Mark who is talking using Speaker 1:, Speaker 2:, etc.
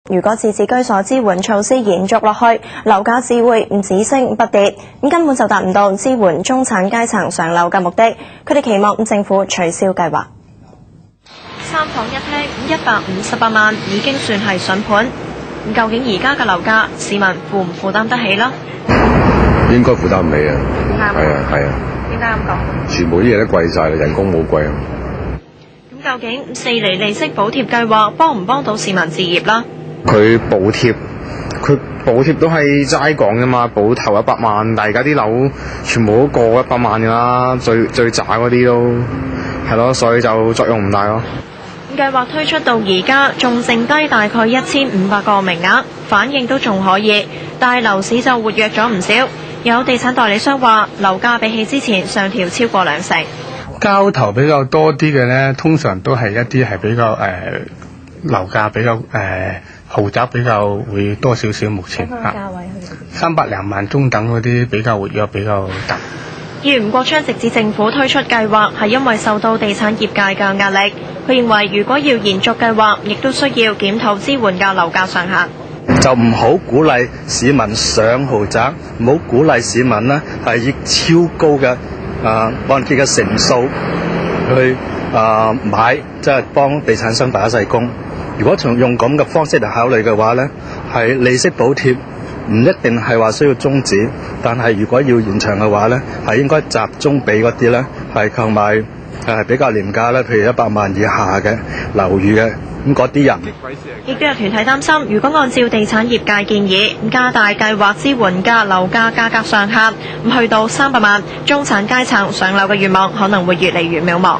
Speaker 1: 如果自置居所支援措施延續落去，樓價只會唔止升不跌，根本就達唔到支援中產階層上樓嘅目的。佢哋期望政府取消計劃。3房1廳158萬已經算係筍盤，究竟而家嘅樓價市民負唔負擔得起呢？
Speaker 2: 應該負擔唔起啊！係啊！
Speaker 1: 點解咁講？
Speaker 2: 全部啲嘢都貴晒啦，人工冇貴啊！
Speaker 1: 咁究竟4厘利息補貼計劃幫唔幫到市民置業啦？
Speaker 3: 佢補貼都係齋講啫嘛，補頭100萬，但係而家啲樓全部都過100萬㗎啦，最渣嗰啲都係咯，所以就作用唔大咯。
Speaker 1: 計劃推出到而家仲剩低大概1500個名額，反應都仲可以，但係樓市就活躍咗唔少。有地產代理商話，樓價比起之前上調超過20%。
Speaker 4: 交投比較多啲嘅呢，通常都係一啲係比較樓價比較豪宅比較會多少少，目前價位300零萬中等嗰啲比較活躍比較大。
Speaker 1: 議員吳國昌直指政府推出計劃係因為受到地產業界嘅壓力，佢認為如果要延續計劃，亦都需要檢討支援嘅樓價上限。
Speaker 5: 就唔好鼓勵市民上豪宅，唔好鼓勵市民呢係以超高嘅按揭嘅成數去買，即係幫地產商打一世工。如果用咁嘅方式嚟考慮嘅話呢，係利息補貼唔一定係話需要終止，但係如果要延長嘅話呢，係應該集中俾嗰啲呢係購買比較廉價咧，譬如100萬以下嘅樓宇嘅咁嗰啲人。
Speaker 1: 亦都有團體擔心，如果按照地產業界建議加大計劃支援嘅樓價價格上限，去到300萬，中產階層上樓嘅願望可能會越嚟越渺茫。